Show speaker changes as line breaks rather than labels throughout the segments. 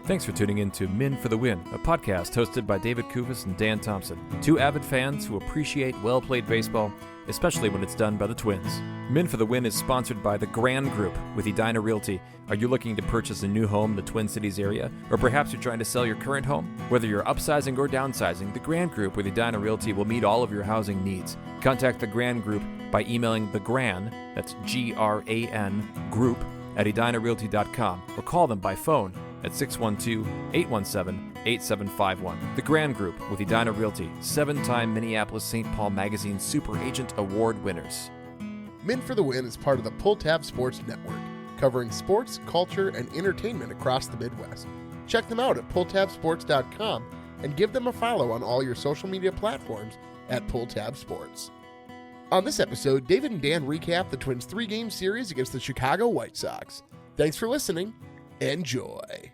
Thanks for tuning in to Men for the Win, a podcast hosted by David Kufis and Dan Thompson, two avid fans who appreciate well-played baseball, especially when it's done by the Twins. Men for the Win is sponsored by the Grand Group with Edina Realty. Are you looking to purchase a new home in the Twin Cities area? Or perhaps you're trying to sell your current home? Whether you're upsizing or downsizing, the Grand Group with Edina Realty will meet all of your housing needs. Contact the Grand Group by emailing thegran, that's G-R-A-N, group, at edinarealty.com, or call them by phone at 612-817-8751. The Grand Group with Edina Realty, 7-time Minneapolis-St. Paul Magazine Super Agent Award winners.
Men for the Win is part of the Pulltab Sports Network, covering sports, culture, and entertainment across the Midwest. Check them out at pulltabsports.com and give them a follow on all your social media platforms at Pulltab Sports. On this episode, David and Dan recap the Twins' 3-game series against the Chicago White Sox. Thanks for listening. Enjoy.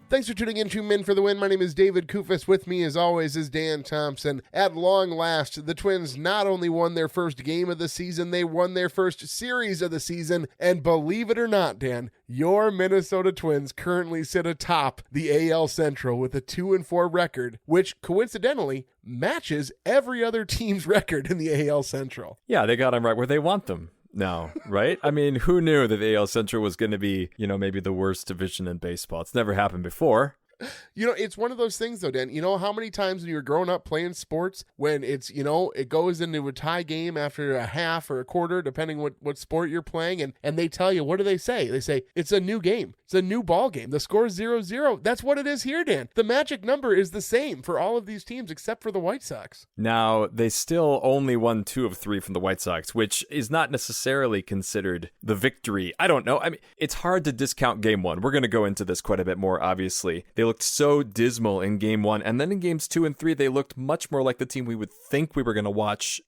Thanks for tuning in to Men for the Win. My name is David Kufis. With me, as always, is Dan Thompson. At long last, the Twins not only won their first game of the season, they won their first series of the season. And believe it or not, Dan, your Minnesota Twins currently sit atop the AL Central with a 2-4 record, which coincidentally matches every other team's record in the AL Central.
Yeah, they got them right where they want them now, right? I mean, who knew that the AL Central was going to be, maybe the worst division in baseball? It's never happened before.
It's one of those things, though, Dan. How many times when you're growing up playing sports, when it's, it goes into a tie game after a half or a quarter, depending what sport you're playing, and they tell you, what do they say? They say, it's a new game. It's a new ball game. The score is 0-0. That's what it is here, Dan. The magic number is the same for all of these teams except for the White Sox.
Now, they still only won 2 of 3 from the White Sox, which is not necessarily considered the victory. I don't know. I mean, it's hard to discount game 1. We're going to go into this quite a bit more, obviously. They looked so dismal in game 1, and then in games 2 and 3, they looked much more like the team we would think we were going to watch.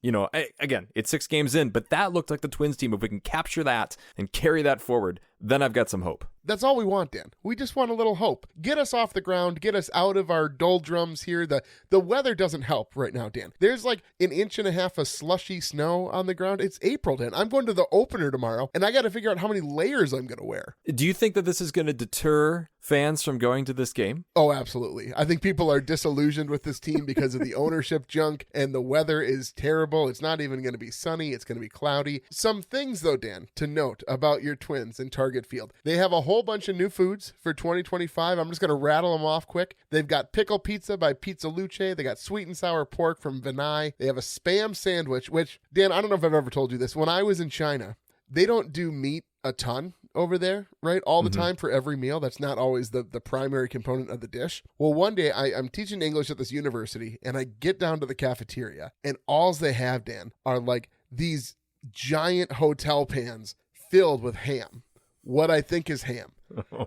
Again, it's 6 games in, but that looked like the Twins team. If we can capture that and carry that forward, then I've got some hope.
That's all we want, Dan. We just want a little hope. Get us off the ground. Get us out of our doldrums here. The weather doesn't help right now, Dan. There's like 1.5 inches of slushy snow on the ground. It's April, Dan. I'm going to the opener tomorrow, and I got to figure out how many layers I'm going to wear.
Do you think that this is going to deter fans from going to this game?
Oh, absolutely. I think people are disillusioned with this team because of the ownership junk, and the weather is terrible. It's not even going to be sunny. It's going to be cloudy. Some things, though, Dan, to note about your Twins in Target Field. They have a whole bunch of new foods for 2025. I'm just going to rattle them off quick. They've got pickle pizza by Pizza Luce. They got sweet and sour pork from Vinay. They have a Spam sandwich, which, Dan, I don't know if I've ever told you this. When I was in China, they don't do meat a ton over there, right? All the time for every meal. That's not always the primary component of the dish. Well, one day I'm teaching English at this university, and I get down to the cafeteria, and alls they have, Dan, are like these giant hotel pans filled with ham. What I think is ham.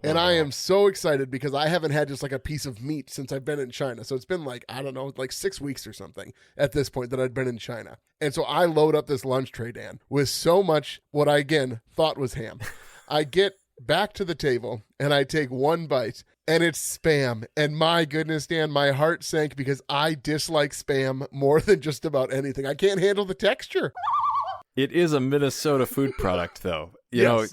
And I am so excited because I haven't had just like a piece of meat since I've been in China. So it's been like, I don't know, like 6 weeks or something at this point that I'd been in China. And so I load up this lunch tray, Dan, with so much what I, again, thought was ham. I get back to the table and I take one bite and it's Spam. And my goodness, Dan, my heart sank because I dislike Spam more than just about anything. I can't handle the texture.
It is a Minnesota food product, though.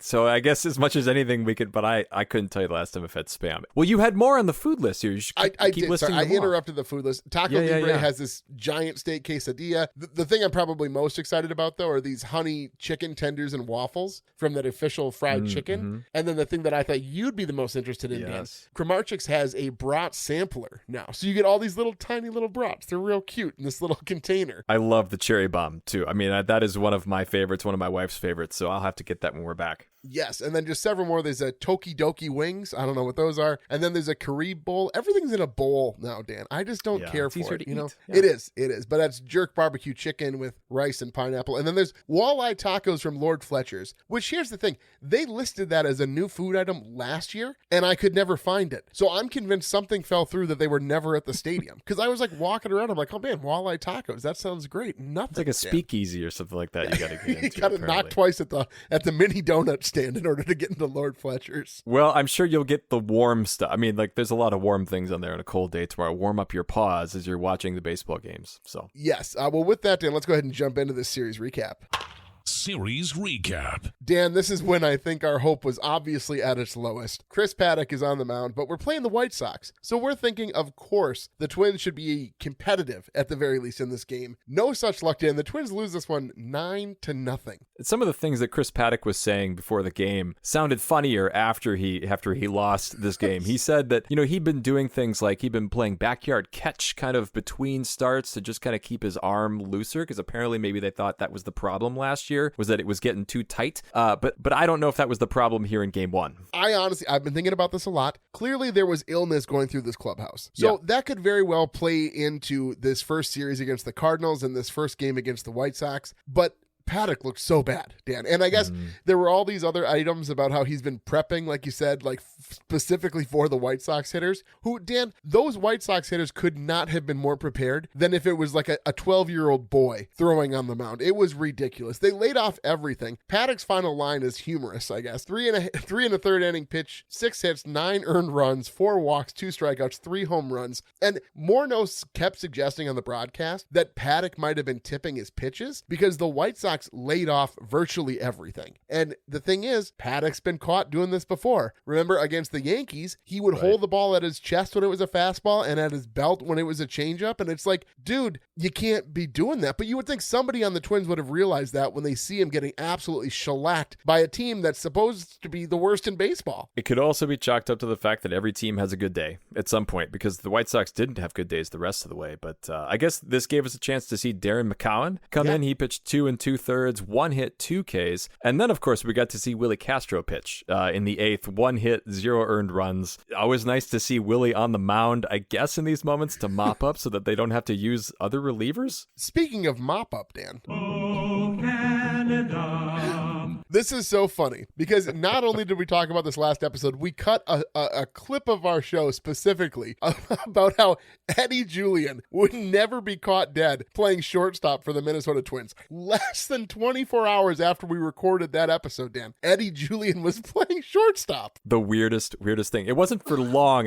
So I guess as much as anything we could, but I couldn't tell you the last time I've had Spam. Well, you had more on the food list here. You should keep listing them
I interrupted the food list. Taco Libre has this giant steak quesadilla. The thing I'm probably most excited about, though, are these honey chicken tenders and waffles from that official fried chicken. And then the thing that I thought you'd be the most interested in, Dan, Kramarchik's has a brat sampler now. So you get all these tiny little brats. They're real cute in this little container.
I love the cherry bomb, too. I mean, that is one of my favorites, one of my wife's favorites. So I'll have to get that when we're back.
Yes, and then just several more. There's a Tokidoki wings. I don't know what those are. And then there's a Carib bowl. Everything's in a bowl now, Dan. I just don't care for it.
Yeah.
It is. But that's jerk barbecue chicken with rice and pineapple. And then there's walleye tacos from Lord Fletcher's, which here's the thing. They listed that as a new food item last year, and I could never find it. So I'm convinced something fell through that they were never at the stadium. Because I was like walking around. I'm like, oh, man, walleye tacos. That sounds great. Nothing.
It's like a speakeasy or something like that you got to get into.
You got to knock twice at the mini donut stand in order to get into Lord Fletcher's.
Well, I'm sure you'll get the warm stuff. I mean, like, there's a lot of warm things on there on a cold day tomorrow. Warm up your paws as you're watching the baseball games. So
yes. Well, with that, Dan, let's go ahead and jump into this series recap.
Series recap.
Dan, this is when I think our hope was obviously at its lowest. Chris Paddack is on the mound, but we're playing the White Sox. So we're thinking, of course, the Twins should be competitive at the very least in this game. No such luck, Dan. The Twins lose this one 9-0.
Some of the things that Chris Paddack was saying before the game sounded funnier after he lost this game. He said that, he'd been doing things like he'd been playing backyard catch kind of between starts to just kind of keep his arm looser, because apparently maybe they thought that was the problem last year, was that it was getting too tight. But I don't know if that was the problem here in game one.
I've been thinking about this a lot. Clearly there was illness going through this clubhouse. So that could very well play into this first series against the Cardinals and this first game against the White Sox. But Paddack looked so bad, Dan. And I guess there were all these other items about how he's been prepping, like you said, like specifically for the White Sox hitters, who, Dan, those White Sox hitters could not have been more prepared than if it was like a 12-year-old boy throwing on the mound. It was ridiculous. They laid off everything. Paddack's final line is humorous, I guess. Three and a third inning pitch, 6 hits, 9 earned runs, 4 walks, 2 strikeouts, 3 home runs. And Morneau kept suggesting on the broadcast that Paddack might have been tipping his pitches because the White Sox laid off virtually everything. And the thing is, Paddack's been caught doing this before. Remember, against the Yankees, he would hold the ball at his chest when it was a fastball and at his belt when it was a changeup. And it's like, dude, you can't be doing that. But you would think somebody on the Twins would have realized that when they see him getting absolutely shellacked by a team that's supposed to be the worst in baseball.
It could also be chalked up to the fact that every team has a good day at some point, because the White Sox didn't have good days the rest of the way. But I guess this gave us a chance to see Darren McCowan come in. He pitched 2 2/3, 1 hit, 2 Ks. And then, of course, we got to see Willie Castro pitch in the 8th, 1 hit, 0 earned runs. Always nice to see Willie on the mound, I guess, in these moments to mop up so that they don't have to use other relievers.
Speaking of mop up, Dan.
Oh, Canada.
This is so funny because not only did we talk about this last episode, we cut a clip of our show specifically about how Eddie Julien would never be caught dead playing shortstop for the Minnesota Twins. Less than 24 hours after we recorded that episode, Dan, Eddie Julien was playing shortstop.
The weirdest thing. It wasn't for long.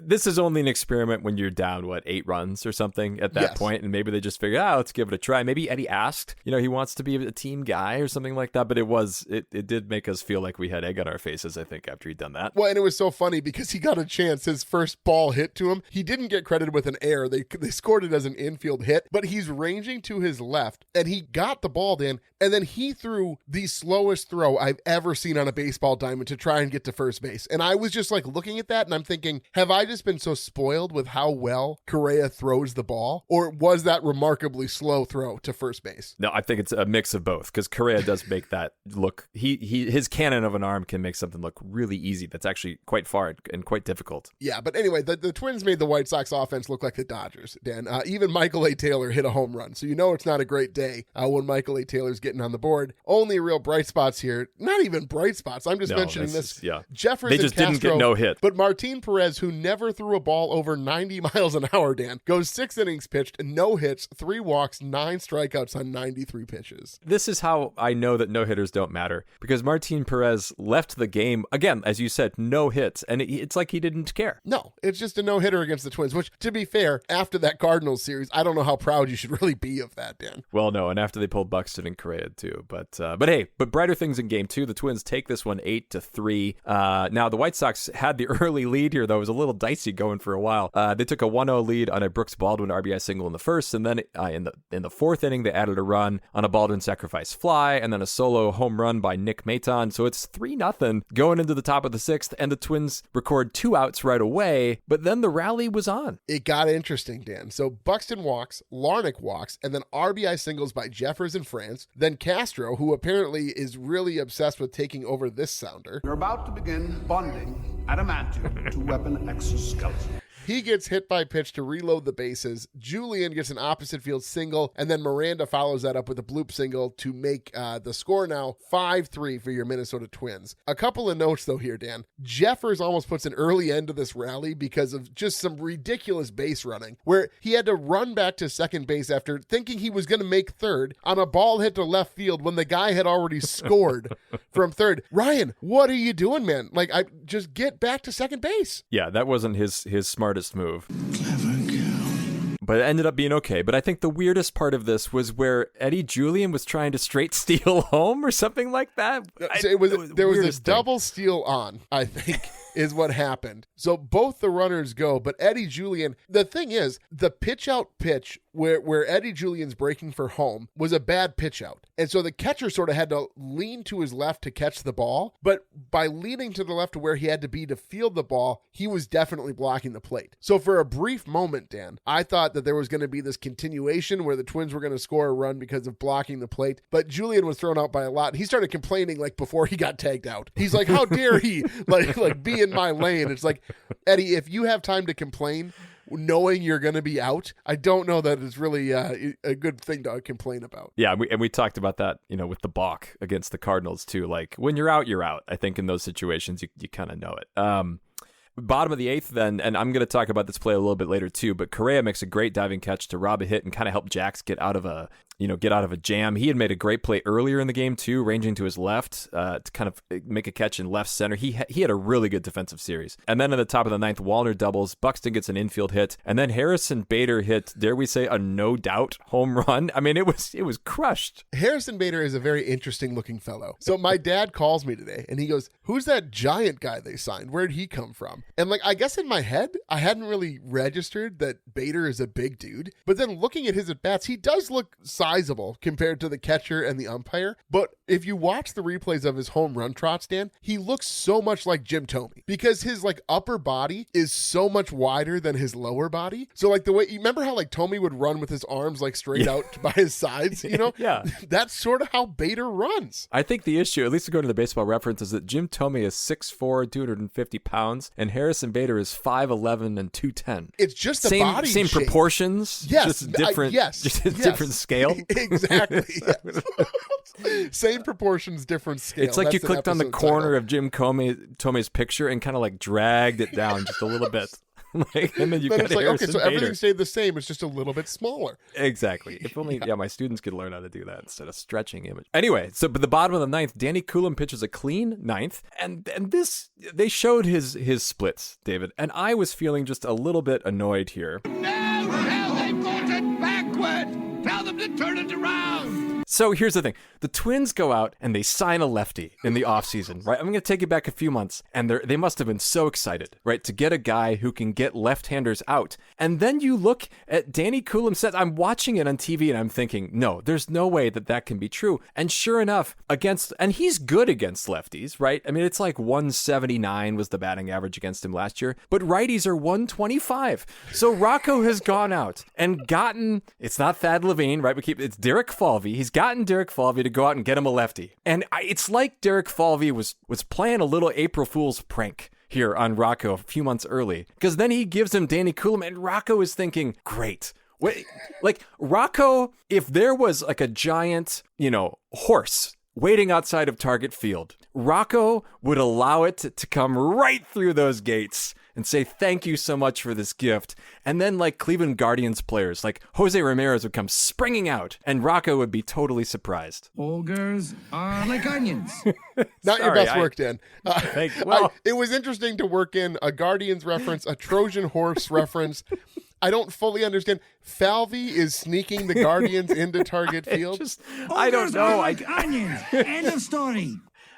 This is only an experiment when you're down, 8 runs or something at that point, and maybe they just figured, let's give it a try. Maybe Eddie asked, he wants to be a team guy or something like that, but it did make us feel like we had egg on our faces, I think, after he'd done that.
Well, and it was so funny because he got a chance. His first ball hit to him. He didn't get credited with an error. They scored it as an infield hit, but he's ranging to his left, and he got the ball, Dan, and then he threw the slowest throw I've ever seen on a baseball diamond to try and get to first base. And I was just like looking at that, and I'm thinking, have I just been so spoiled with how well Correa throws the ball, or was that remarkably slow throw to first base?
No, I think it's a mix of both, because Correa does make that look, his cannon of an arm can make something look really easy that's actually quite far and quite difficult.
Yeah, but anyway, the Twins made the White Sox offense look like the Dodgers, Dan. Even Michael A. Taylor hit a home run, so it's not a great day when Michael A. Taylor's getting on the board. Only real bright spots here, not even bright spots, I'm just mentioning this. Jeffers
they just
and Castro,
didn't get no hit.
But Martin Perez, who never threw a ball over 90 miles an hour, Dan, goes 6 innings pitched, no hits, 3 walks, 9 strikeouts on 93 pitches.
This is how I know that no-hitters don't matter, because Martin Perez left the game, again, as you said, no hits, and it's like he didn't care.
No, it's just a no-hitter against the Twins, which, to be fair, after that Cardinals series, I don't know how proud you should really be of that, Dan.
Well, no, and after they pulled Buxton and Correa, too. But brighter things in game 2. The Twins take this one 8-3. Now, the White Sox had the early lead here, though. It was a little dicey going for a while. They took a 1-0 lead on a Brooks Baldwin RBI single in the first, and then in the 4th inning, they added a run on a Baldwin sacrifice fly, and then a solo home run by Nick Maton. So it's 3-0 going into the top of the 6th, and the Twins record 2 outs right away, but then the rally was on.
It got interesting, Dan. So Buxton walks, Larnach walks, and then RBI singles by Jeffers and France. Then Castro, who apparently is really obsessed with taking over this sounder.
You're about to begin bonding adamantium to weapon exoskeleton.
He gets hit by pitch to reload the bases. Julien gets an opposite field single, and then Miranda follows that up with a bloop single to make the score now 5-3 for your Minnesota Twins. A couple of notes, though, here, Dan. Jeffers almost puts an early end to this rally because of just some ridiculous base running, where he had to run back to second base after thinking he was going to make third on a ball hit to left field when the guy had already scored from third. Ryan, what are you doing, man? I just get back to second base.
Yeah, that wasn't his smartest move.
Clever girl.
but it ended up being okay. But I think the weirdest part of this was where Eddie Julian was trying to straight steal home or something like that.
There was a double steal on, I think, is what happened. So both the runners go, but Eddie Julian, the thing is, the pitch out pitch where Eddie Julian's breaking for home was a bad pitch out. And so the catcher sort of had to lean to his left to catch the ball, but by leaning to the left to where he had to be to field the ball, he was definitely blocking the plate. So for a brief moment, Dan, I thought that there was going to be this continuation where the Twins were going to score a run because of blocking the plate, but Julian was thrown out by a lot. He started complaining like before he got tagged out. He's like, how dare he like be in my lane? It's like, Eddie, if you have time to complain, knowing you're going to be out, I don't know that it's really a good thing to complain about.
Yeah, we talked about that, with the balk against the Cardinals too. Like when you're out, you're out. I think in those situations, you kind of know it. Bottom of the eighth then, and I'm going to talk about this play a little bit later too, but Correa makes a great diving catch to rob a hit and kind of help Jax get out of a jam. He had made a great play earlier in the game too, ranging to his left to kind of make a catch in left center. He had a really good defensive series. And then in the top of the ninth, Wallner doubles, Buxton gets an infield hit, and then Harrison Bader hit, dare we say, a no doubt home run. I mean, it was crushed.
Harrison Bader is a very interesting looking fellow. So my dad calls me today and he goes, who's that giant guy they signed? Where'd he come from? And I guess in my head, I hadn't really registered that Bader is a big dude. But then looking at his at-bats, he does look sizable compared to the catcher and the umpire. But if you watch the replays of his home run trots, Dan, he looks so much like Jim Thome because his upper body is so much wider than his lower body. So the way, you remember how Thome would run with his arms straight out by his sides,
Yeah.
That's sort of how Bader runs.
I think the issue, at least according to the Baseball Reference, is that Jim Thome is 6'4", 250 pounds, and Harrison Bader is 5'11" and 210.
It's just the body
same
shape.
Proportions.
Yes,
just different.
Yes,
different scale.
Exactly. Yes. Same proportions, different scale.
It's like you clicked on the corner of Jim Thome's picture and kind of dragged it down just a little bit. And then you got
okay, so
Bader.
everything stayed the same. It's just a little bit smaller.
Exactly. If only, my students could learn how to do that instead of stretching image. Anyway, but the bottom of the ninth, Danny Coulomb pitches a clean ninth, and this they showed his splits, David, and I was feeling just a little bit annoyed here.
No, they brought it backward. Tell them to turn it around.
So here's the thing. The Twins go out and they sign a lefty in the offseason, right? I'm going to take you back a few months, and they must have been so excited, right, to get a guy who can get left-handers out. And then you look at Danny Coulomb's set. I'm watching it on TV, and I'm thinking, no, there's no way that can be true. And sure enough, and he's good against lefties, right? I mean, it's 179 was the batting average against him last year, but righties are 125. So Rocco has gone out and gotten, it's not Thad Levine, right? It's Derek Falvey. He's gotten Derek Falvey to go out and get him a lefty. And it's like Derek Falvey was playing a little April Fool's prank here on Rocco a few months early, because then he gives him Danny Coulomb, and Rocco is thinking, great. Wait, Rocco, if there was a giant, horse waiting outside of Target Field, Rocco would allow it to come right through those gates and say, thank you so much for this gift. And then Cleveland Guardians players like Jose Ramirez would come springing out, and Rocco would be totally surprised.
Ogres are like onions.
Not your best work, Dan.
It
was interesting to work in a Guardians reference, a Trojan horse reference. I don't fully understand. Falvey is sneaking the Guardians into Target Field.
I don't know.
Like onions. End of story.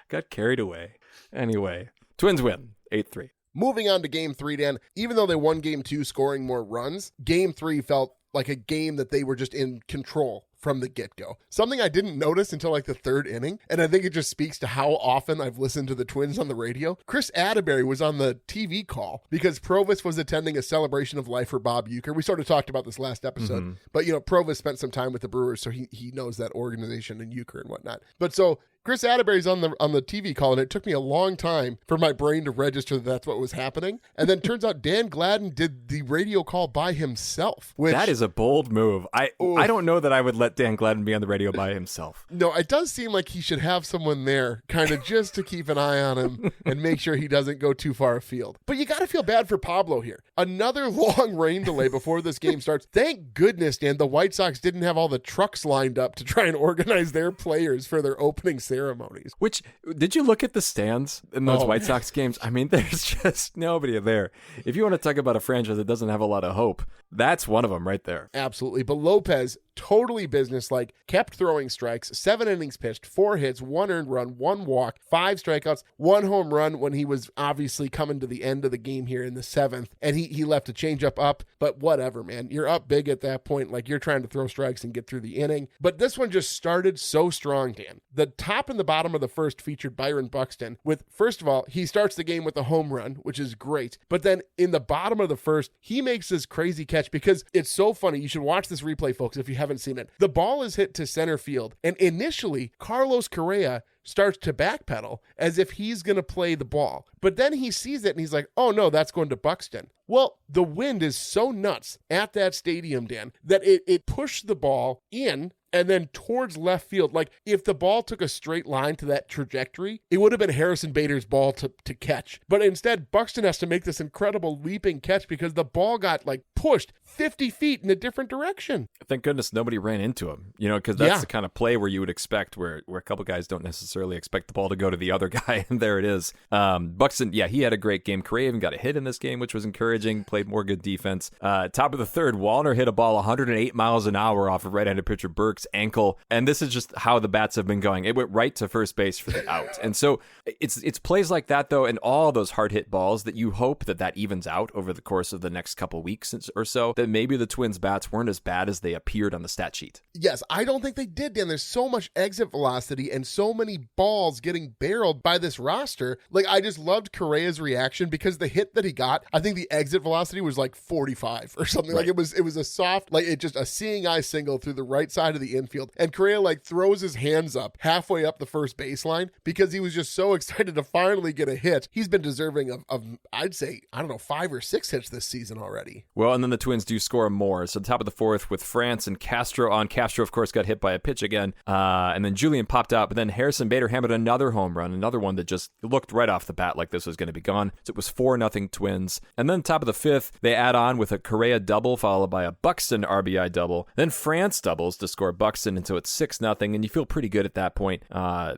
Got carried away. Anyway, Twins win 8-3.
Moving on to Game 3, Dan. Even though they won Game 2 scoring more runs, Game 3 felt like a game that they were just in control from the get-go. Something I didn't notice until the third inning, and I think it just speaks to how often I've listened to the Twins on the radio. Chris Paddack was on the TV call because Provis was attending a celebration of life for Bob Uecker. We sort of talked about this last episode, but Provis spent some time with the Brewers, so he knows that organization and Uecker and whatnot. But so Chris Paddack's on the TV call, and it took me a long time for my brain to register that that's what was happening. And then turns out Dan Gladden did the radio call by himself.
That is a bold move. I don't know that I would let Dan Gladden be on the radio by himself.
No, it does seem like he should have someone there kind of just to keep an eye on him and make sure he doesn't go too far afield. But you got to feel bad for Pablo here. Another long rain delay before this game starts. Thank goodness, Dan, the White Sox didn't have all the trucks lined up to try and organize their players for their opening ceremonies.
Which, did you look at the stands in those White
man.
Sox games? I mean, there's just nobody there. If you want to talk about a franchise that doesn't have a lot of hope, that's one of them right there.
Absolutely. But Lopez, totally businesslike, kept throwing strikes, 7 innings pitched, 4 hits, 1 earned run, 1 walk, 5 strikeouts, 1 home run when he was obviously coming to the end of the game here in the 7th. And he left a changeup up, but whatever, man. You're up big at that point. Like, you're trying to throw strikes and get through the inning. But this one just started so strong, Dan. The top and the bottom of the first featured Byron Buxton with, first of all, he starts the game with a home run, which is great. But then in the bottom of the first, he makes this crazy catch because it's so funny. You should watch this replay, folks, if you haven't seen it. The ball is hit to center field, and initially, Carlos Correa starts to backpedal as if he's going to play the ball. But then he sees it and he's like, oh no, that's going to Buxton. Well, the wind is so nuts at that stadium, Dan, that it pushed the ball in and then towards left field. Like, if the ball took a straight line to that trajectory, it would have been Harrison Bader's ball to catch. But instead, Buxton has to make this incredible leaping catch because the ball got like pushed 50 feet in a different direction.
Thank goodness nobody ran into him, because that's the kind of play where you would expect where a couple guys don't necessarily expect the ball to go to the other guy, and there it is. Buxton, he had a great game. Correa even got a hit in this game, which was encouraging, played more good defense. Top of the third, Wallner hit a ball 108 miles an hour off of right-handed pitcher Burke's ankle, and this is just how the bats have been going. It went right to first base for the out. And so it's plays like that, though, and all those hard-hit balls that you hope that evens out over the course of the next couple weeks or so, that maybe the Twins' bats weren't as bad as they appeared on the stat sheet.
Yes, I don't think they did, Dan. There's so much exit velocity and so many balls getting barreled by this roster. Like, I just loved Correa's reaction because the hit that he got, I think the exit velocity was like 45 or something.
Right.
Like, it was a soft, like, it just a seeing eye single through the right side of the infield. And Correa like throws his hands up halfway up the first baseline because he was just so excited to finally get a hit. He's been deserving of I'd say, 5 or 6 hits this season already.
Well, and then the Twins do score more. So top of the fourth with France and Castro on. Castro, of course, got hit by a pitch again. And then Julian popped out, but then Harrison Bader hammered another home run, another one that just looked right off the bat like this was going to be gone. So it was 4-0 Twins. And then top of the fifth, they add on with a Correa double followed by a Buxton RBI double. Then France doubles to score Buxton, and so it's 6-0, and you feel pretty good at that point.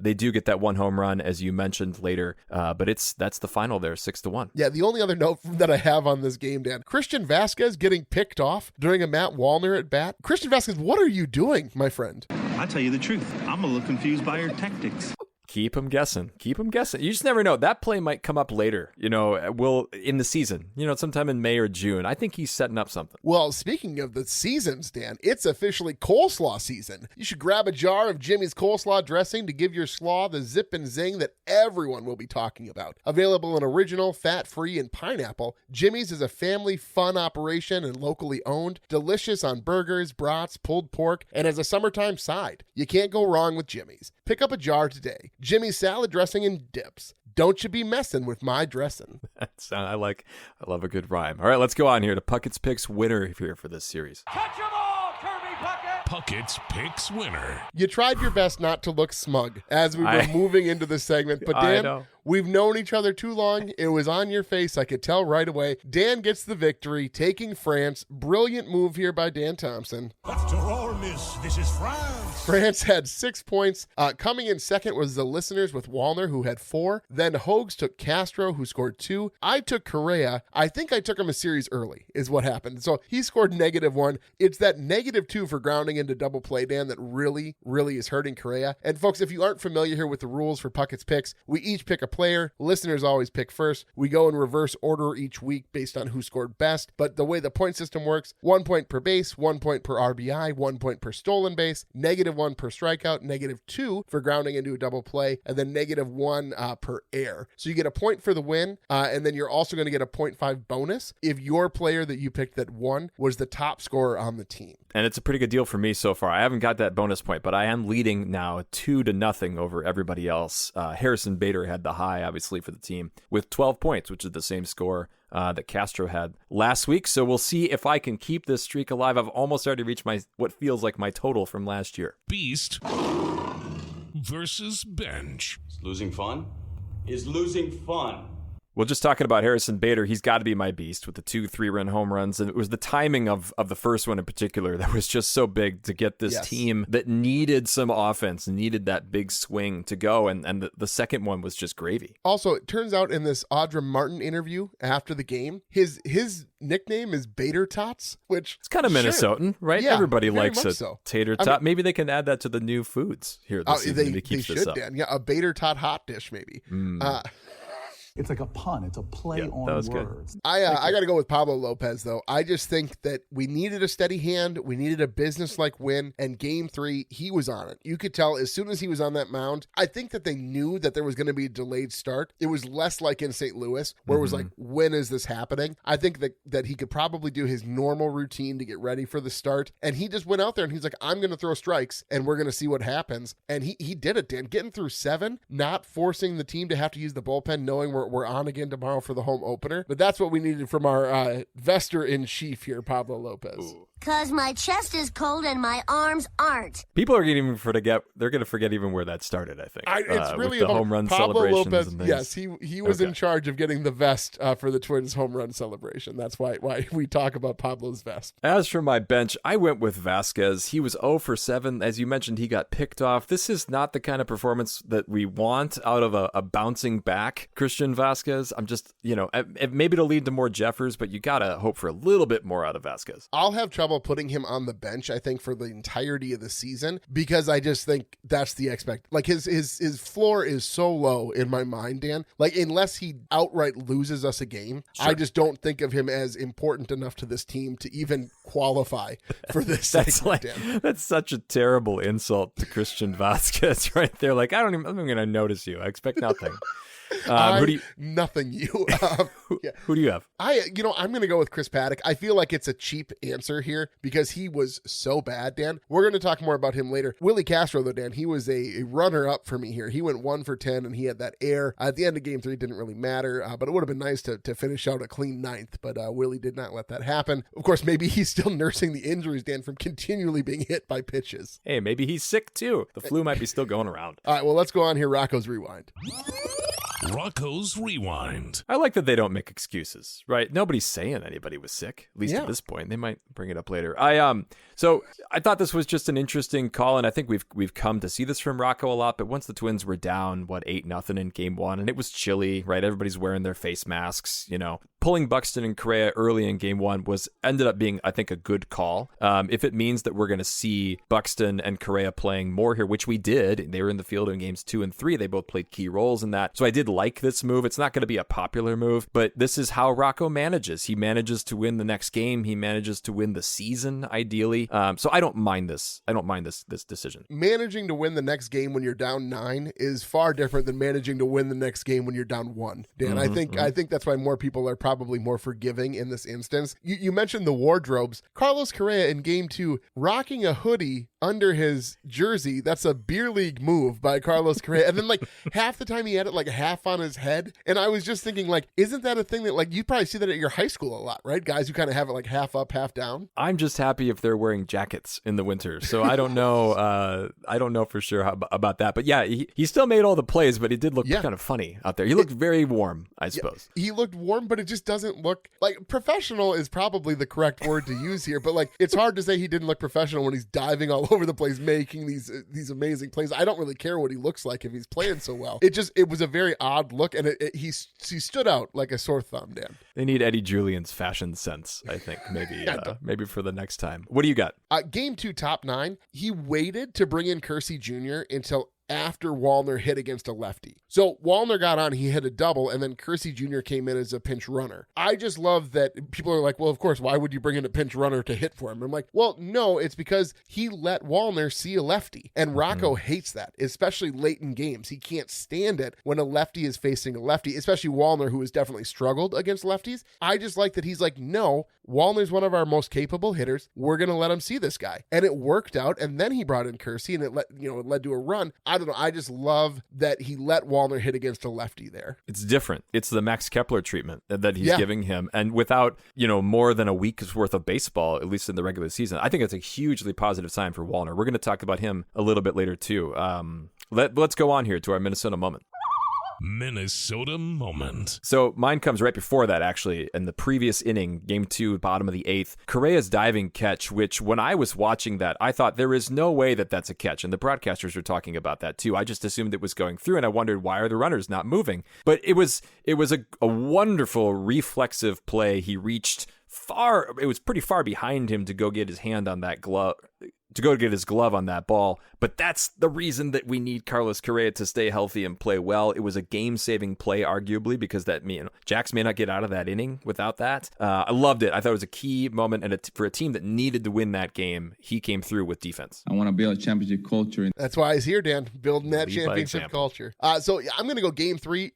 They do get that 1 home run, as you mentioned later, but that's the final there, 6-1.
Yeah, the only other note that I have on this game, Dan, Christian Vasquez getting picked off during a Matt Wallner at bat. Christian Vasquez, what are you doing, my friend?
I'll tell you the truth. I'm a little confused by your tactics.
Keep them guessing. Keep them guessing. You just never know. That play might come up later, in the season, sometime in May or June. I think he's setting up something.
Well, speaking of the seasons, Dan, it's officially coleslaw season. You should grab a jar of Jimmy's coleslaw dressing to give your slaw the zip and zing that everyone will be talking about. Available in original, fat-free, and pineapple, Jimmy's is a family fun operation and locally owned, delicious on burgers, brats, pulled pork, and as a summertime side. You can't go wrong with Jimmy's. Pick up a jar today. Jimmy's salad dressing and dips. Don't you be messing with my dressing.
I love a good rhyme. All right, let's go on here to Puckett's Picks winner here for this series.
Catch 'em all, Kirby Puckett!
Puckett's Picks winner.
You tried your best not to look smug as we were moving into this segment, but Dan, we've known each other too long. It was on your face. I could tell right away. Dan gets the victory, taking France. Brilliant move here by Dan Thompson.
After all, miss, this is France.
France had 6 points. Coming in second was the listeners with Wallner, who had 4. Then Hogs took Castro, who scored 2. I took Correa. I think I took him a series early, is what happened. So he scored -1. It's that -2 for grounding into double play, Dan, that really, really is hurting Correa. And folks, if you aren't familiar here with the rules for Puckett's Picks, we each pick a player. Listeners always pick first. We go in reverse order each week based on who scored best. But the way the point system works, 1 point per base, 1 point per RBI, 1 point per stolen base, -1 per strikeout, -2 for grounding into a double play, and then -1 per error. So you get a point for the win, and then you're also going to get a 0.5 bonus if your player that you picked that won was the top scorer on the team.
And it's a pretty good deal for me so far. I haven't got that bonus point, but I am leading now 2-0 over everybody else. Harrison Bader had the high, obviously, for the team with 12 points, which is the same score that Castro had last week. So we'll see if I can keep this streak alive. I've almost already reached what feels like my total from last year.
Beast versus Bench.
Is losing fun? Is losing fun?
Well, just talking about Harrison Bader, he's got to be my beast with the 2 3-run home runs. And it was the timing of the first one in particular that was just so big to get this team that needed some offense, needed that big swing to go. And the second one was just gravy.
Also, it turns out in this Audra Martin interview after the game, his nickname is Bader Tots, which
it's kind of Minnesotan, right?
Yeah,
everybody likes a
so.
tater tot. Maybe they can add that to the new foods here this season to keep
they
this
should,
up.
Dan. Yeah, a Bader Tot hot dish, maybe.
It's like a pun. It's a play on
that was
words.
good.
I got to go with Pablo Lopez, though. I just think that we needed a steady hand. We needed a business-like win. And Game 3, he was on it. You could tell as soon as he was on that mound. I think that they knew that there was going to be a delayed start. It was less like in St. Louis, where it was like, when is this happening? I think that he could probably do his normal routine to get ready for the start. And he just went out there and he's like, I'm going to throw strikes and we're going to see what happens. And he did it, Dan. Getting through 7, not forcing the team to have to use the bullpen, knowing we're on again tomorrow for the home opener. But that's what we needed from our vestor-in-chief here, Pablo Lopez.
Because my chest is cold and my arms aren't.
People are going to forget even where that started, I think.
It's really
with the
about
home run
Pablo
celebrations
Lopez.
and things.
Yes, he was in charge of getting the vest for the Twins home run celebration. That's why we talk about Pablo's vest.
As for my bench, I went with Vasquez. He was 0 for 7. As you mentioned, he got picked off. This is not the kind of performance that we want out of a bouncing back Christian Vasquez. I'm just, maybe it'll lead to more Jeffers, but you got to hope for a little bit more out of Vasquez.
I'll have trouble putting him on the bench, I think, for the entirety of the season, because I just think that's the like his floor is so low in my mind, Dan. Like, unless he outright loses us a game,
Sure.
I just don't think of him as important enough to this team to even qualify for this segment, Dan.
That's such a terrible insult to Christian Vasquez right there. Like, I'm not going to notice you. I expect nothing.
Nothing you.
Who do you have?
I'm going to go with Chris Paddack. I feel like it's a cheap answer here because he was so bad, Dan. We're going to talk more about him later. Willie Castro, though, Dan, he was a runner-up for me here. He went 1 for 10, and he had that air. At the end of Game 3, it didn't really matter, but it would have been nice to finish out a clean 9th, but Willie did not let that happen. Of course, maybe he's still nursing the injuries, Dan, from continually being hit by pitches.
Hey, maybe he's sick, too. The flu might be still going around.
All right, well, let's go on here. Rocco's Rewind.
Rocco's Rewind.
I like that they don't make excuses, right? Nobody's saying anybody was sick, at least at this point. They might bring it up later. So I thought this was just an interesting call, and I think we've come to see this from Rocco a lot. But once the Twins were down, 8-0 in Game 1, and it was chilly, right? Everybody's wearing their face masks, Pulling Buxton and Correa early in Game 1 ended up being, I think, a good call. If it means that we're going to see Buxton and Correa playing more here, which we did. They were in the field in Games 2 and 3. They both played key roles in that. So I did like this move. It's not going to be a popular move, but this is how Rocco manages. He manages to win the next game. He manages to win the season, ideally. So I don't mind this. I don't mind this decision.
Managing to win the next game when you're down 9 is far different than managing to win the next game when you're down 1. Dan, I think that's why more people are probably more forgiving in this instance. You mentioned the wardrobes. Carlos Correa in Game 2 rocking a hoodie under his jersey. That's a beer league move by Carlos Correa. And then half the time he had it half on his head. And I was just thinking isn't that a thing that you probably see that at your high school a lot, right? Guys who kind of have it half up, half down.
I'm just happy if they're wearing jackets in the winter. So I don't know. I don't know for sure about that. But yeah, he still made all the plays, but he did look kind of funny out there. He looked very warm, I suppose.
He looked warm, but it just doesn't look professional is probably the correct word to use here. But it's hard to say he didn't look professional when he's diving all over the place, making these amazing plays. I don't really care what he looks like if he's playing so well. It was a very odd look, and he stood out like a sore thumb, Dan.
They need Eddie Julian's fashion sense, I think, maybe for the next time. What do you got?
Game 2, top 9. He waited to bring in Kersey Jr. until after Wallner hit against a lefty. So Wallner got on, he hit a double, and then Kersey Jr. came in as a pinch runner. I just love that people are like, well, of course, why would you bring in a pinch runner to hit for him? I'm like, well, no, it's because he let Wallner see a lefty. And Rocco hates that, especially late in games. He can't stand it when a lefty is facing a lefty, especially Wallner, who has definitely struggled against lefties. I just like that he's like, no, Wallner's one of our most capable hitters. We're going to let him see this guy. And it worked out. And then he brought in Kersey, and it led to a run. I don't know. I just love that he let Wallner hit against a lefty there.
It's different. It's the Max Kepler treatment that he's giving him. And without, more than a week's worth of baseball, at least in the regular season, I think it's a hugely positive sign for Wallner. We're going to talk about him a little bit later too. Let's go on here to our Minnesota moment.
Minnesota moment.
So mine comes right before that, actually. In the previous inning, game 2, bottom of the 8th, Correa's diving catch, which when I was watching that, I thought there is no way that that's a catch. And the broadcasters were talking about that too. I just assumed it was going through, and I wondered, why are the runners not moving? But it was a wonderful reflexive play. He reached far. It was pretty far behind him to go get his hand on that glove, to go get his glove on that ball. But that's the reason that we need Carlos Correa to stay healthy and play well. It was a game-saving play, arguably, because that Jax may not get out of that inning without that. I loved it. I thought it was a key moment, and for a team that needed to win that game, he came through with defense.
I want to build a championship culture.
That's why he's here, Dan, building that championship culture. So I'm going to go game 3.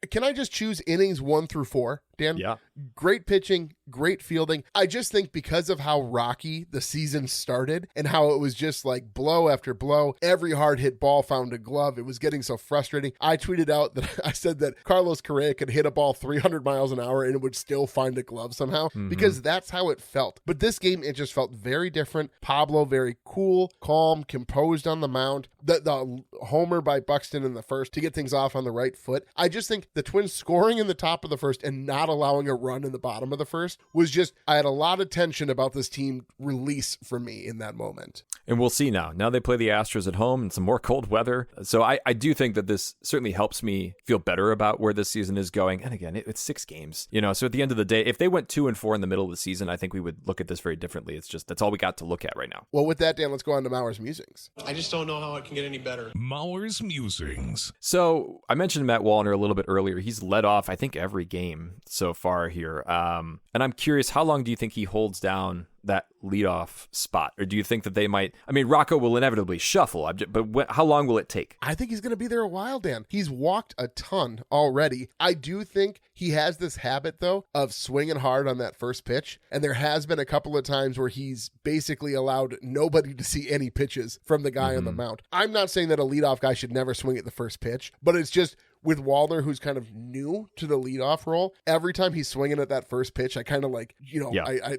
Can I just choose innings 1 through 4, Dan?
Yeah.
Great pitching, great fielding. I just think because of how rocky the season started and how it was just like blow after blow, every hard hit ball found a glove. It was getting so frustrating. I tweeted out that I said that Carlos Correa could hit a ball 300 miles an hour and it would still find a glove somehow, because that's how it felt. But this game, it just felt very different. Pablo, very cool, calm, composed on the mound. The homer by Buxton in the first to get things off on the right foot. I just think the Twins scoring in the top of the first and not allowing a run in the bottom of the first was just, I had a lot of tension about this team release from me in that moment.
And we'll see now. Now they play the Astros at home and some more cold weather. So I do think that this certainly helps me feel better about where this season is going. And again, it's 6 games, so at the end of the day, if they went 2-4 in the middle of the season, I think we would look at this very differently. It's just, that's all we got to look at right now.
Well, with that, Dan, let's go on to Mauer's musings.
I just don't know how it can get any better.
Mauer's musings.
So I mentioned Matt Wallner a little bit earlier. He's led off, I think, every game so far here. And I'm curious, how long do you think he holds down that leadoff spot? Or do you think that they might, Rocco will inevitably shuffle, but how long will it take?
I think he's going to be there a while, Dan. He's walked a ton already. I do think he has this habit, though, of swinging hard on that first pitch. And there has been a couple of times where he's basically allowed nobody to see any pitches from the guy on the mound. I'm not saying that a leadoff guy should never swing at the first pitch, but it's just, with Wallner, who's kind of new to the leadoff role, every time he's swinging at that first pitch, I kind of I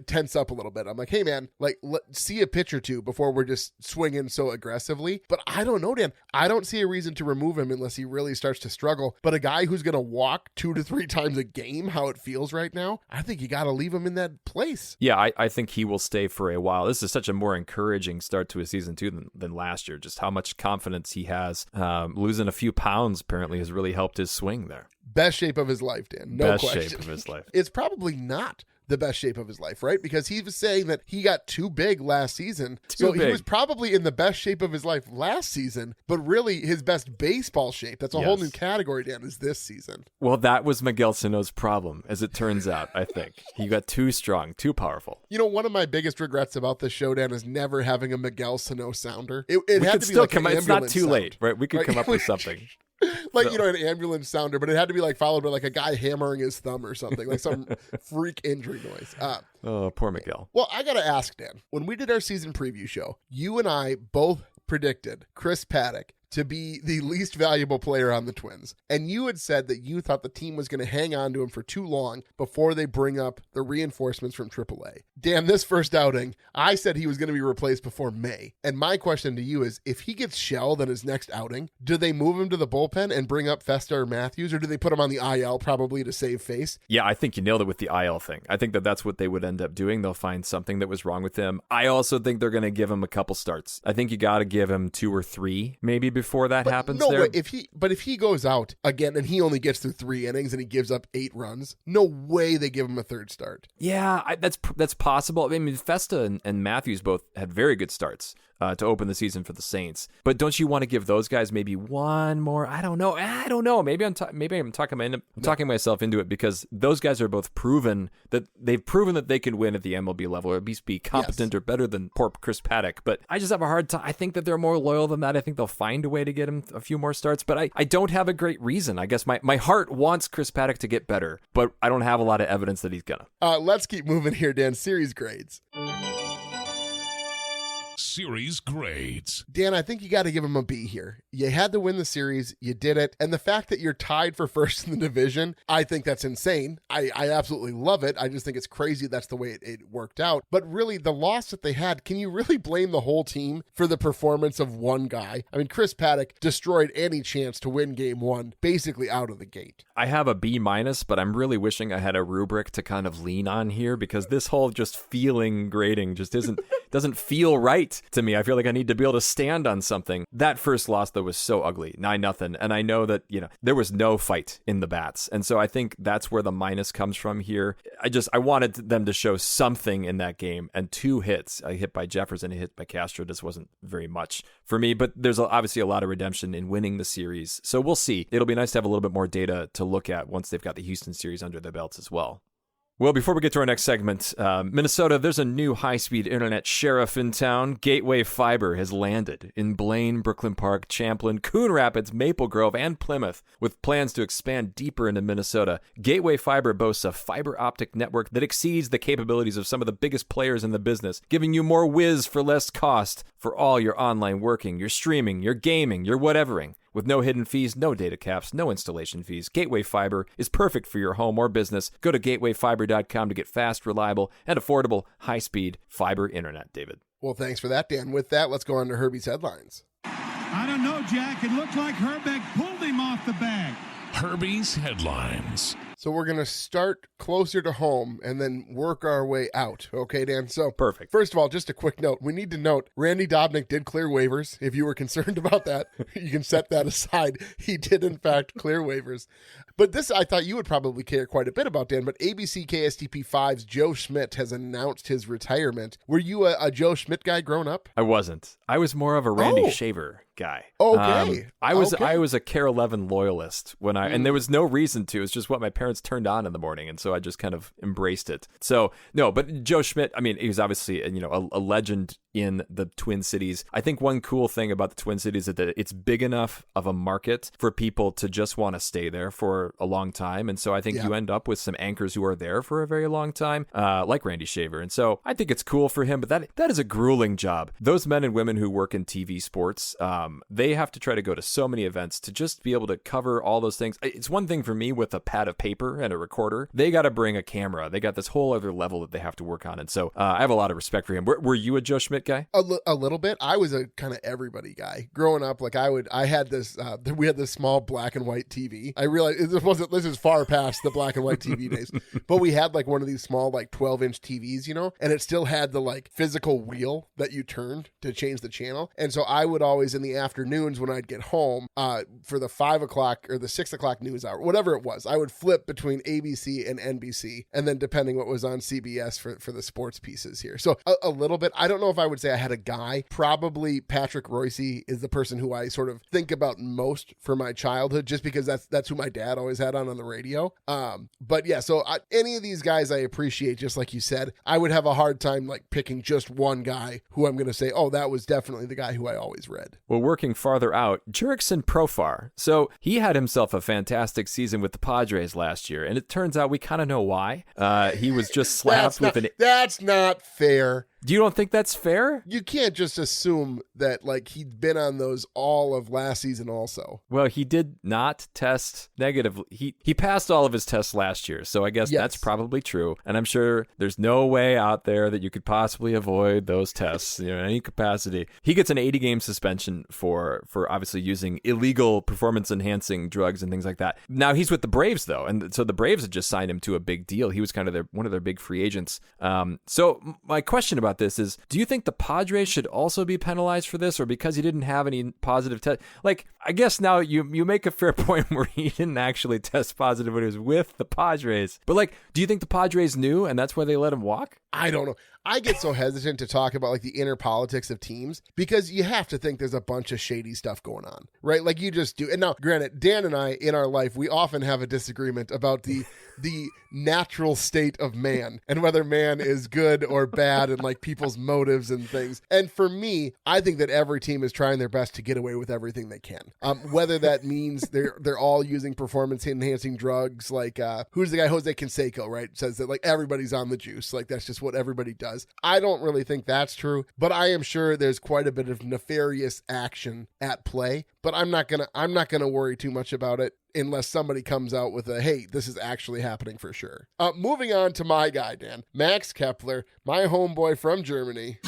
tense up a little bit. I'm like, hey, man, let's see a pitch or two before we're just swinging so aggressively. But I don't know, Dan. I don't see a reason to remove him unless he really starts to struggle. But a guy who's going to walk 2 to 3 times a game, how it feels right now, I think you got to leave him in that place.
Yeah, I think he will stay for a while. This is such a more encouraging start to a season, too, than last year. Just how much confidence he has. Losing a few pounds, apparently, has really helped his swing there.
Best shape of his life, Dan. No question.
Best shape of his life.
It's probably not the best shape of his life, right? Because he was saying that he got too big last season. He was probably in the best shape of his life last season, but really his best baseball shape, that's a whole new category, Dan, is this season.
Well, that was Miguel Sano's problem, as it turns out, I think. He got too strong, too powerful.
One of my biggest regrets about this show, Dan, is never having a Miguel Sano sounder. It had to be like an ambulance
It's not too
sound.
late, right? We could come up with something.
An ambulance sounder, but it had to be followed by a guy hammering his thumb or something, like some freak injury noise.
Oh, poor Miguel.
Well, I got to ask, Dan, when we did our season preview show, you and I both predicted Chris Paddack to be the least valuable player on the Twins. And you had said that you thought the team was going to hang on to him for too long before they bring up the reinforcements from AAA. Dan, this first outing, I said he was going to be replaced before May. And my question to you is, if he gets shelled in his next outing, do they move him to the bullpen and bring up Festa or Matthews, or do they put him on the IL probably to save face?
Yeah, I think you nailed it with the IL thing. I think that's what they would end up doing. They'll find something that was wrong with him. I also think they're going to give him a couple starts. I think you got to give him 2 or 3 maybe before that happens.
No,
there.
If he goes out again and he only gets through 3 innings and he gives up 8 runs, no way they give him a third start.
Yeah, that's possible. Festa and Matthews both had very good starts to open the season for the Saints. But don't you want to give those guys maybe one more? I don't know. Maybe I'm talking myself into it, because those guys are both proven that they can win at the MLB level, or at least be competent or better than poor Chris Paddack. But I just have a hard time. I think that they're more loyal than that. I think they'll find a way to get him a few more starts, but I don't have a great reason. I guess my heart wants Chris Paddack to get better, but I don't have a lot of evidence that he's gonna.
Let's keep moving here, Dan. Series grades.
series grades.
Dan, I think you got to give him a B here. You had to win the series. You did it. And the fact that you're tied for first in the division, I think that's insane. I absolutely love it. I just think it's crazy that's the way it worked out. But really, the loss that they had, can you really blame the whole team for the performance of one guy? I mean, Chris Paddack destroyed any chance to win game one, basically out of the gate.
I have a B-, but I'm really wishing I had a rubric to kind of lean on here, because this whole just feeling grading just doesn't feel right to me. I feel like I need to be able to stand on something. That first loss, though, was so ugly, 9-0. And I know that, there was no fight in the bats. And so I think that's where the minus comes from here. I wanted them to show something in that game, and 2 hits, a hit by Jefferson, a hit by Castro, just wasn't very much for me. But there's obviously a lot of redemption in winning the series. So we'll see. It'll be nice to have a little bit more data to look at once they've got the Houston series under their belts as well. Well, before we get to our next segment, Minnesota, there's a new high-speed internet sheriff in town. Gateway Fiber has landed in Blaine, Brooklyn Park, Champlin, Coon Rapids, Maple Grove, and Plymouth, with plans to expand deeper into Minnesota. Gateway Fiber boasts a fiber optic network that exceeds the capabilities of some of the biggest players in the business, giving you more whiz for less cost for all your online working, your streaming, your gaming, your whatevering. With no hidden fees, no data caps, no installation fees, Gateway Fiber is perfect for your home or business. Go to gatewayfiber.com to get fast, reliable, and affordable high-speed fiber internet, David.
Well, thanks for that, Dan. With that, let's go on to Herbie's headlines.
I don't know, Jack. It looked like Herbeck pulled him off the bag.
Herbie's headlines.
So we're going to start closer to home and then work our way out. Okay, Dan? So
perfect.
First of all, just a quick note. We need to note Randy Dobnik did clear waivers. If you were concerned about that, you can set that aside. He did, in fact, clear waivers. But this I thought you would probably care quite a bit about, Dan. But ABC KSTP5's Joe Schmidt has announced his retirement. Were you a Joe Schmidt guy growing up?
I wasn't. I was more of a Randy Shaver guy.
Okay.
I was a Care 11 loyalist when and there was no reason to. It's just what my parents turned on in the morning, and so I just kind of embraced it. So no, but Joe Schmidt, I mean, he was obviously a legend in the Twin Cities. I think one cool thing about the Twin Cities is that it's big enough of a market for people to just want to stay there for a long time, and so I think you end up with some anchors who are there for a very long time, like Randy Shaver, and so I think it's cool for him. But that is a grueling job. Those men and women who work in TV sports, they have to try to go to so many events to just be able to cover all those things. It's one thing for me with a pad of paper and a recorder. They got to bring a camera. They got this whole other level that they have to work on. And so I have a lot of respect for him. Were you a Joe Schmidt guy?
A little bit. I was a kind of everybody guy growing up. Like I had this, we had this small black and white TV. I realized this is far past the black and white TV days, but we had like one of these small, like 12-inch TVs, and it still had the like physical wheel that you turned to change the channel. And so I would always in the afternoons when I'd get home, for the 5 o'clock or the 6 o'clock news hour, whatever it was, I would flip between ABC and NBC, and then depending what was on CBS for the sports pieces here. So a little bit. I don't know if I would say I had a guy. Probably Patrick Royce is the person who I sort of think about most for my childhood, just because that's who my dad always had on the radio. But yeah, so any of these guys I appreciate, just like you said. I would have a hard time like picking just one guy who I'm going to say, oh, that was definitely the guy who I always read.
Well, working farther out, Jurickson Profar. So he had himself a fantastic season with the Padres last year, and it turns out we kind of know why. He was just slapped
That's not fair.
You don't think that's fair?
You can't just assume that like he'd been on those all of last season also.
Well, he did not test negatively. He passed all of his tests last year, so I guess that's probably true. And I'm sure there's no way out there that you could possibly avoid those tests in any capacity. He gets an 80-game suspension for obviously using illegal performance-enhancing drugs and things like that. Now he's with the Braves though, and so the Braves had just signed him to a big deal. He was kind of one of their big free agents. So my question about this is, do you think the Padres should also be penalized for this, or because he didn't have any positive test? Like, I guess now you make a fair point where he didn't actually test positive when he was with the Padres. But like, do you think the Padres knew and that's why they let him walk?
I don't know. I get so hesitant to talk about like the inner politics of teams because you have to think there's a bunch of shady stuff going on, right? Like you just do. And now, granted, Dan and I in our life, we often have a disagreement about the natural state of man and whether man is good or bad and like people's motives and things. And for me, I think that every team is trying their best to get away with everything they can. Whether that means they're all using performance enhancing drugs, like who's the guy, Jose Canseco, right? Says that like everybody's on the juice. Like that's just what everybody does. does. I don't really think that's true, but I am sure there's quite a bit of nefarious action at play, but I'm not gonna worry too much about it unless somebody comes out with a, hey, this is actually happening for sure. Moving on to my guy, Dan. Max Kepler, my homeboy from Germany.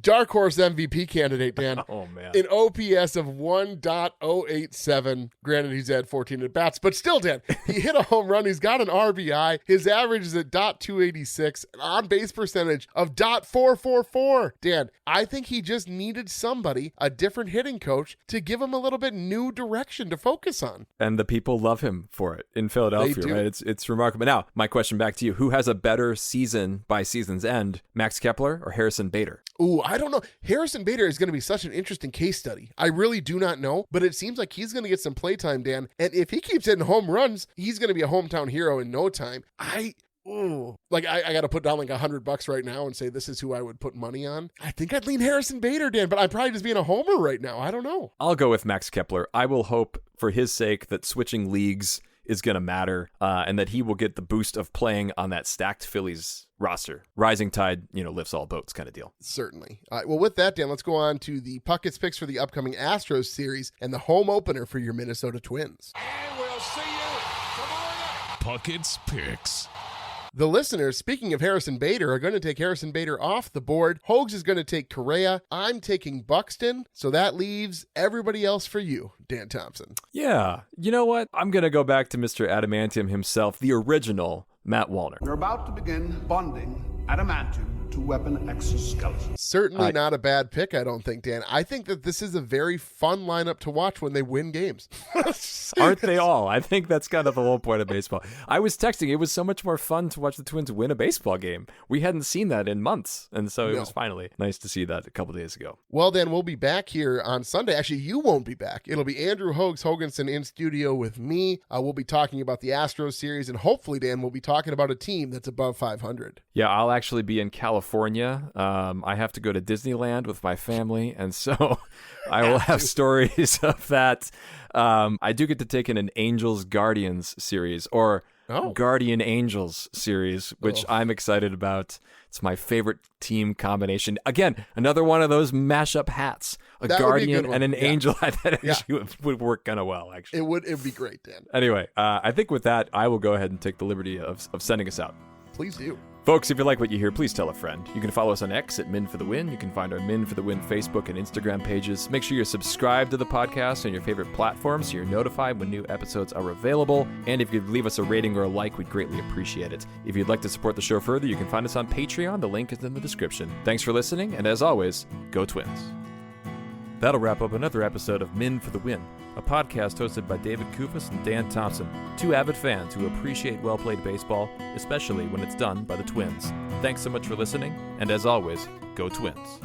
Dark horse MVP candidate, Dan.
Oh, man.
An OPS of 1.087. Granted, he's had 14 at-bats, but still, Dan, he hit a home run. He's got an RBI. His average is at .286, an on-base percentage of .444. Dan, I think he just needed somebody, a different hitting coach, to give him a little bit new direction to focus on.
And the people love him for it in Philadelphia, right? It's remarkable. Now, my question back to you, who has a better season by season's end, Max Kepler or Harrison Bader?
Ooh, I don't know. Harrison Bader is going to be such an interesting case study. I really do not know, but it seems like he's going to get some playtime, Dan. And if he keeps hitting home runs, he's going to be a hometown hero in no time. I got to put down like $100 right now and say this is who I would put money on. I think I'd lean Harrison Bader, Dan, but I'm probably just being a homer right now. I don't know.
I'll go with Max Kepler. I will hope for his sake that switching leagues is going to matter and that he will get the boost of playing on that stacked Phillies roster. Rising tide, lifts all boats kind of deal.
Certainly. All right, well, with that, Dan, let's go on to the Puckett's picks for the upcoming Astros series and the home opener for your Minnesota Twins.
And we'll see you tomorrow night.
Puckett's picks.
The listeners, speaking of Harrison Bader, are going to take Harrison Bader off the board. Hogs is going to take Correa. I'm taking Buxton. So that leaves everybody else for you, Dan Thompson.
Yeah. You know what? I'm going to go back to Mr. Adamantium himself, the original Matt Wallner.
We're about to begin bonding adamantium to weapon exoskeleton.
Certainly not a bad pick, I don't think, Dan. I think that this is a very fun lineup to watch when they win games.
Aren't they all? I think that's kind of the whole point of baseball. I was texting. It was so much more fun to watch the Twins win a baseball game. We hadn't seen that in months, and so it was finally nice to see that a couple days ago.
Well, Dan, we'll be back here on Sunday. Actually, you won't be back. It'll be Andrew Hoganson in studio with me. We'll be talking about the Astros series, and hopefully, Dan, we'll be talking about a team that's above 500.
Yeah, I'll actually be in California. I have to go to Disneyland with my family, and so I will have stories of that. I do get to take in an Angels Guardians series, or Guardian Angels series, which I'm excited about. It's my favorite team combination. Again, another one of those mashup hats. A Guardian and an Angel. I thought actually would work kind of well, actually.
It would be great, Dan.
Anyway, I think with that, I will go ahead and take the liberty of sending us out.
Please do.
Folks, if you like what you hear, please tell a friend. You can follow us on X at Min for the Win. You can find our Min for the Win Facebook and Instagram pages. Make sure you're subscribed to the podcast on your favorite platforms so you're notified when new episodes are available. And if you'd leave us a rating or a like, we'd greatly appreciate it. If you'd like to support the show further, you can find us on Patreon. The link is in the description. Thanks for listening, and as always, go Twins. That'll wrap up another episode of Min for the Win, a podcast hosted by David Kufis and Dan Thompson, two avid fans who appreciate well-played baseball, especially when it's done by the Twins. Thanks so much for listening, and as always, go Twins.